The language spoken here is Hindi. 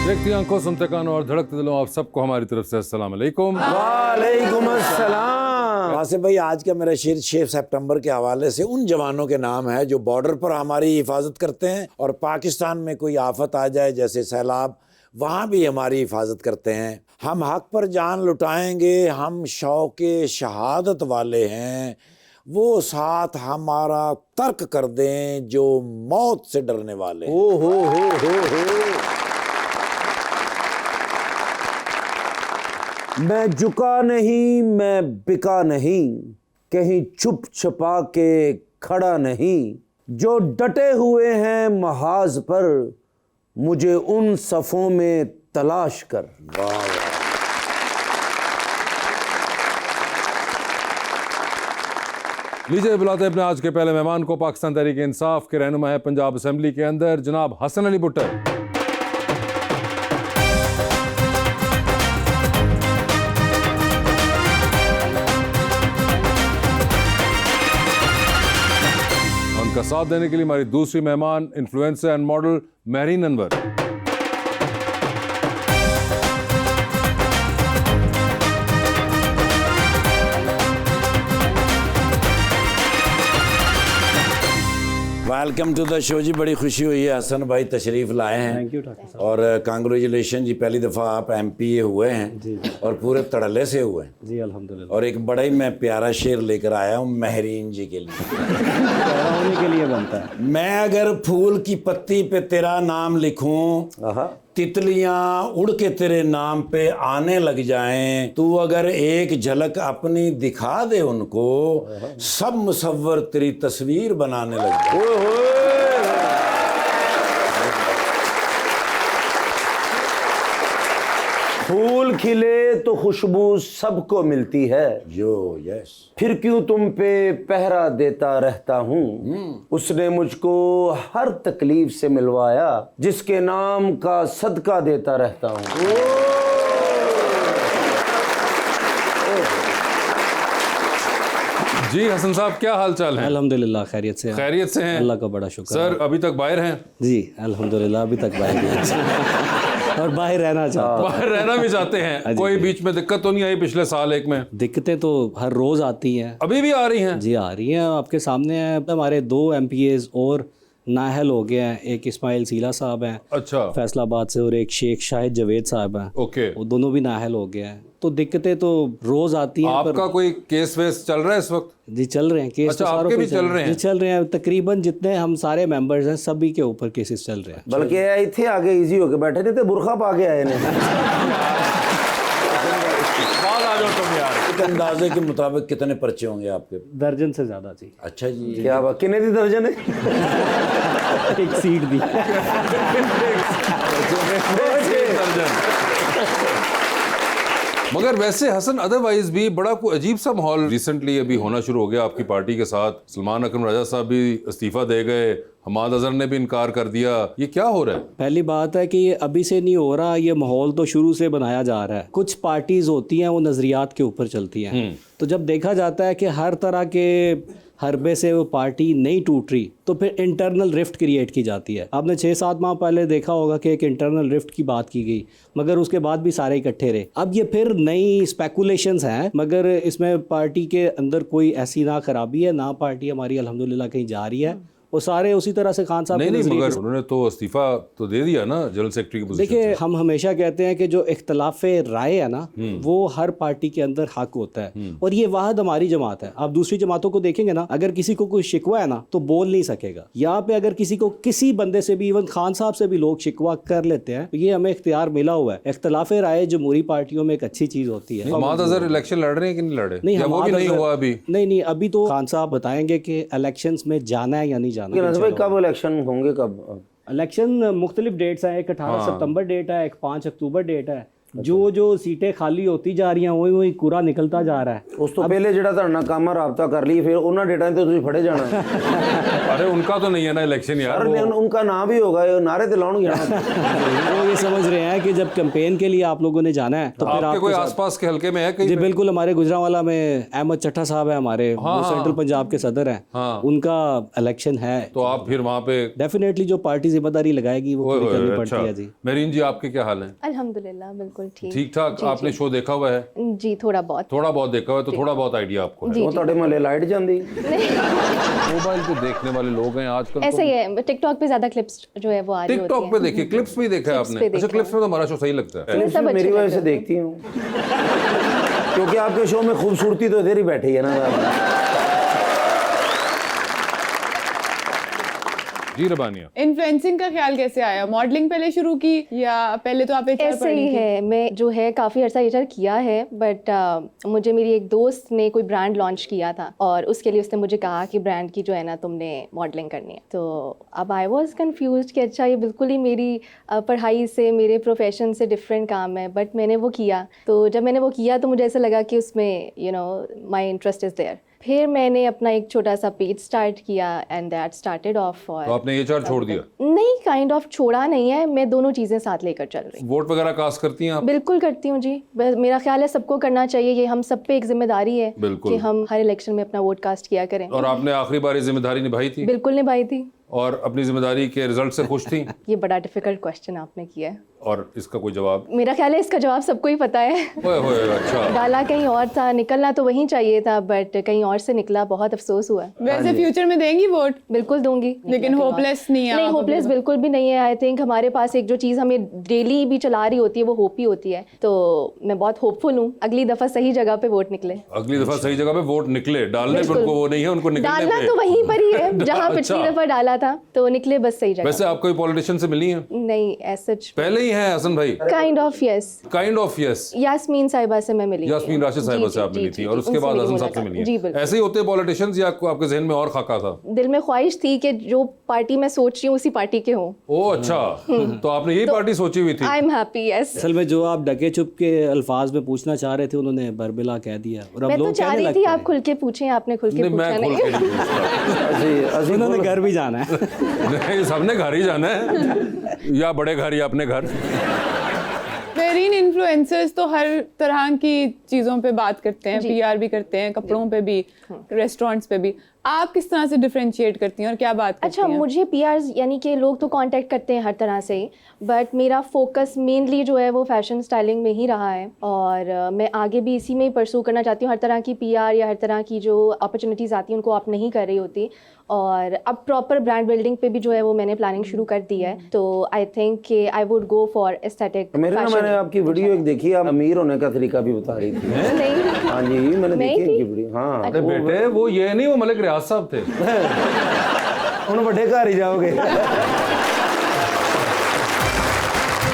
देखती आंखों, सुनते कानों और धड़कते दिलों, आप सबको हमारी तरफ से अस्सलाम वालेकुम। वालेकुम अस्सलाम। वासिफ भाई, आज का मेरा शेर 6 सितंबर के हवाले से उन जवानों के नाम है जो बॉर्डर पर हमारी हिफाजत करते हैं और पाकिस्तान में कोई आफत आ जाए जैसे सैलाब, वहाँ भी हमारी हिफाजत करते हैं। हम हक पर जान लुटाएंगे, हम शौक़े शहादत वाले हैं, वो साथ हमारा तर्क कर दें जो मौत से डरने वाले हैं। ओ हो। मैं झुका नहीं, मैं बिका नहीं, कहीं छुप छुपा के खड़ा नहीं, जो डटे हुए हैं महाज पर, मुझे उन सफ़ों में तलाश कर। वाह वाह। लीजिए बुलाते हैं अपने आज के पहले मेहमान को। पाकिस्तान तहरीक इंसाफ के रहनुमा है पंजाब असेंबली के अंदर जनाब हसन अली भुट्टर। उनका साथ देने के लिए हमारी दूसरी मेहमान influencer and model Mahreen Anwar. Welcome to the show जी। बड़ी खुशी हुई है हसन भाई तशरीफ़ लाए हैं। थैंक यू डॉक्टर साहब। और कांग्रेचुलेशन जी, पहली दफ़ा आप एमपीए हुए हैं जी। और पूरे तड़ले से हुए हैं। जी अल्हम्दुलिल्लाह। और एक बड़ा ही मैं प्यारा शेर लेकर आया हूँ महरीन जी के लिए। प्यारा होने के लिए बनता है। मैं अगर फूल की पत्ती पे तेरा नाम लिखूं, आहा। तितलियां उड़ के तेरे नाम पे आने लग जाएं, तू अगर एक झलक अपनी दिखा दे उनको, सब मुसव्वर तेरी तस्वीर बनाने लग जाए। फूल खिले तो खुशबू सबको मिलती है, जो यस फिर क्यों तुम पे पहरा देता रहता हूँ। उसने मुझको हर तकलीफ से मिलवाया, जिसके नाम का सदका देता रहता हूँ। जी हसन साहब, क्या हाल चाल है? अल्हम्दुलिल्लाह खैरियत से हैं। खैरियत से हैं? अल्लाह का बड़ा शुक्र सर अभी तक बाहर हैं? जी अल्हम्दुलिल्लाह अभी तक बाहर हैं और बाहर रहना चाहता हूँ। बाहर रहना भी चाहते हैं? कोई बीच में दिक्कत तो नहीं आई पिछले साल एक में? दिक्कतें तो हर रोज़ आती हैं। अभी भी आ रही हैं? जी आ रही हैं, आपके सामने हैं। हमारे 2 MPAs और नाहल हो गए हैं। एक इस्माइल सीला साहब हैं अच्छा, फैसलाबाद से, और एक शेख शाहिद जवेद साहब हैं, ओके। वो दोनों भी नाहल हो गए हैं। तो दिक्कतें तो रोज़ आती हैं। आपका कोई केस वेस चल रहा है इस वक्त? जी चल रहे हैं केस। अच्छा, तो सारों आपके पे भी चल रहे हैं? जी चल रहे हैं। तकरीबन जितने हम सारे मेंबर्स हैं सभी के ऊपर केसेस चल रहे हैं। बल्कि ये थे आगे इजी होके बैठे थे, तो बुरखा पा के आए ने। बात आ जाओ तुम यार। एक अंदाजे के मुताबिक कितने पर्चे होंगे आपके? दर्जन से ज़्यादा जी। अच्छा जी, क्या बात, कितने दी दर्जन है? एक सीट दी। मगर वैसे हसन अदरवाइज भी बड़ा कोई अजीब सा माहौल रिसेंटली अभी होना शुरू हो गया आपकी पार्टी के साथ। सलमान अकरम राजा साहब भी इस्तीफा दे गए, हमाद अजहर ने भी इनकार कर दिया। ये क्या हो रहा है? पहली बात है कि ये अभी से नहीं हो रहा, ये माहौल तो शुरू से बनाया जा रहा है। कुछ पार्टीज होती हैं वो नज़रियात के ऊपर चलती हैं, तो जब देखा जाता है कि हर तरह के हरबे से वो पार्टी नहीं टूट रही, तो फिर इंटरनल रिफ्ट क्रिएट की जाती है। आपने 6-7 माह पहले देखा होगा कि एक इंटरनल रिफ्ट की बात की गई, मगर उसके बाद भी सारे इकट्ठे रहे। अब ये फिर नई स्पेकुलेशंस हैं, मगर इसमें पार्टी के अंदर कोई ऐसी ना खराबी है, ना पार्टी हमारी अल्हम्दुलिल्लाह कहीं जा रही है। वो सारे उसी तरह से खान साहब नहीं के नहीं, नजरिए मगर के- उन्होंने तो इस्तीफा तो दे दिया ना जनरल सेक्रेटरी की पोजीशन देखिए, से। हम हमेशा कहते हैं कि जो इख्तलाफ राय है ना, वो हर पार्टी के अंदर हक होता है, और ये वाहद हमारी जमात है। आप दूसरी जमातों को देखेंगे ना, अगर किसी को कोई शिकवा है ना तो बोल नहीं सकेगा। यहाँ पे अगर किसी को किसी बंदे से भी, इवन खान साहब से भी लोग शिकवा कर लेते हैं, तो ये हमें इख्तियार मिला हुआ है। इख्तलाफ राय जमहूरी पार्टियों में एक अच्छी चीज़ होती है। हमाद अजहर इलेक्शन लड़ रहे हैं कि नहीं लड़े? नहीं, या वो भी हमाद नहीं अजहर- हुआ अभी? नहीं, अभी तो खान साहब बताएंगे कि इलेक्शंस में जाना है या नहीं जाना। भाई कब इलेक्शन होंगे, कब? इलेक्शन मुख्तलिफ डेट्स हैं। एक 18 सितंबर डेट है, एक 5 अक्टूबर डेट है, जो जो सीटें खाली होती जा रही हैं वही वही कूड़ा निकलता जा रहा है। ਉਸ ਤੋਂ ਪਹਿਲੇ ਜਿਹੜਾ ਤੁਹਾਡੇ ਨਾਲ ਕੰਮ ਰਾਬਤਾ ਕਰ ਲਈ ਫਿਰ ਉਹਨਾਂ ਡੇਟਾ ਤੇ ਤੁਸੀਂ ਫੜੇ ਜਾਣਾ अरे उनका तो नहीं है ना इलेक्शन यार, सर वो उनका नाम भी होगा ये नारे तो लाउंगे वो ये समझ रहे हैं कि जब कैंपेन के लिए आप लोगों ने जाना है तो फिर आपके कोई आपके आसपास के हल्के में है जी कहीं? बिल्कुल, हमारे गुजरांवाला में अहमद चट्टा साहब है हमारे, वो सेंट्रल पंजाब के सदर हैं, हाँ। उनका इलेक्शन है। तो आप फिर वहाँ पे डेफिनेटली जो पार्टी जिम्मेदारी लगाएगी वो पूरी करनी पड़ती है जी। मेरीन जी आपके क्या हाल है? अल्हम्दुलिल्लाह बिल्कुल ठीक ठीक ठाक। आपने शो देखा हुआ है? जी, थोड़ा बहुत। थोड़ा बहुत देखा हुआ है, तो थोड़ा बहुत आइडिया आपको है। ਉਹ ਤੁਹਾਡੇ ਮਹੱਲੇ ਲਾਈਟ ਜਾਂਦੀ मोबाइल पे देखने वाले लोग हैं आजकल। ऐसा ही है, टिकटॉक पे ज्यादा क्लिप्स जो है वो आ रही होती टिकटॉक पे देखिए, क्लिप्स में ही देखा है आपने? पे अच्छा, देखा क्लिप्स में तो हमारा शो सही लगता है। है। सब मेरी अच्छे वजह लगते से हैं। देखती हूँ क्योंकि आपके शो में खूबसूरती तो इधर ही बैठी है ना। जी रबानिया, इन्फ्लुएंसिंग का ख्याल कैसे आया? मॉडलिंग पहले शुरू की या पहले तो आप एचआर ऐसे ही है, मैं जो है काफ़ी अर्सा एचआर किया है, बट मुझे मेरी एक दोस्त ने कोई ब्रांड लॉन्च किया था और उसके लिए उसने मुझे कहा कि ब्रांड की जो है ना तुमने मॉडलिंग करनी है। तो अब आई वॉज कन्फ्यूज कि अच्छा ये बिल्कुल ही मेरी पढ़ाई से, मेरे प्रोफेशन से डिफरेंट काम है, बट मैंने वो किया। तो जब मैंने वो किया तो मुझे ऐसा लगा कि उसमें माई इंटरेस्ट इज़ देयर। फिर मैंने अपना एक छोटा सा पेज स्टार्ट किया एंड दैट स्टार्टेड ऑफ। और तो आपने एचआर छोड़ दिया? नहीं, काइंड ऑफ छोड़ा नहीं है, मैं दोनों चीज़ें साथ लेकर चल रही हूँ। वोट वगैरह कास्ट करती हैं आप? बिल्कुल करती हूँ जी, मेरा ख्याल है सबको करना चाहिए, ये हम सब पे एक जिम्मेदारी है बिल्कुल। कि हम हर इलेक्शन में अपना वोट कास्ट किया करें। और आपने आखिरी बार ये जिम्मेदारी निभाई थी बिल्कुल निभाई थी। और अपनी जिम्मेदारी के रिजल्ट से खुश थी? ये बड़ा डिफिकल्ट क्वेश्चन आपने किया है, और इसका कोई जवाब? मेरा ख्याल है इसका जवाब सबको ही पता है। ओए होए, अच्छा। डाला कहीं और था, निकलना तो वहीं चाहिए था, बट कहीं और से निकला, बहुत अफसोस हुआ। वैसे फ्यूचर में देंगी वोट? बिल्कुल दूंगी, लेकिन होपलेस नहीं है नहीं, आप होपलेस बिल्कुल भी नहीं है। आई थिंक हमारे पास एक जो चीज़ हमें डेली भी चला रही होती है वो होप ही होती है, तो मैं बहुत होपफुल हूँ अगली दफ़ा सही जगह पे वोट निकले। अगली दफा सही जगह पे वोट निकले, डालने पे उनको वो नहीं है, उनको निकलने डालना पे। तो वहीं पर ही है जहाँ अच्छा। पिछली दफ़ा डाला था, तो निकले बस सही जगह। वैसे आप कोई पॉलिटिशियन से मिली हैं? नहीं, ऐसा पहले ही हैं हसन भाई? Kind of yes. Kind of yes. Yasmin Sahiba से मैं मिली थी। यास्मीन राशिद साहिबा जी, से आप जी, मिली जी, थी और जी, उसके उनसे बाद मेरी हसन साहब से मुलाकात। मिली जी हैं? बिल्कुल। ऐसे ही होते हैं पॉलिटिशियंस, या आपके जहन में और खाका था? दिल में ख्वाहिश थी कि जो पार्टी मैं सोच रही हूँ उसी पार्टी के हों। ओ अच्छा, तो आपने यही पार्टी सोची हुई थी? I am happy, yes. असल में जो आप डके चुप के अल्फाज में पूछना चाह रहे थे उन्होंने बरबिला कह दिया, और अब मैं तो लोग चाह कहने रही थी लगते आप हैं। खुल के पूछें, आपने खुल के नहीं, पूछा मैं खुल नहीं। के नहीं पूछता। उन्होंने घर भी जाना है। नहीं, सबने घर ही जाना है, या बड़े घर या अपने घर। मेरीन इन्फ्लुएंसर्स तो हर तरह की चीज़ों पे बात करते हैं, पीआर भी करते हैं, कपड़ों पे भी, रेस्टोरेंट्स पे भी। आप किस तरह से डिफरेंशिएट करती हैं और क्या बात करती अच्छा, हैं? मुझे पीआर यानी कि लोग तो कांटेक्ट करते हैं हर तरह से, बट मेरा फोकस मेनली जो है वो फैशन स्टाइलिंग में ही रहा है, और मैं आगे भी इसी में ही परसू करना चाहती हूँ। हर तरह की पीआर या हर तरह की जो अपॉर्चुनिटीज़ आती हैं उनको आप नहीं कर रही होती, और अब प्रॉपर ब्रांड बिल्डिंग पे भी जो है वो मैंने प्लानिंग शुरू कर दी है। तो आई थिंक कि I would go for aesthetic मैंने आपकी वीडियो एक देखी, आप अमीर होने का तरीका भी बता रही थी। नहीं, हाँ जी, मैंने मैं देखी थी? इनकी वीडियो। हाँ, अरे बेटे, वो ये नहीं, वो मलिक रियाज साहब थे। उन्होंने बड़े घर ही जाओगे।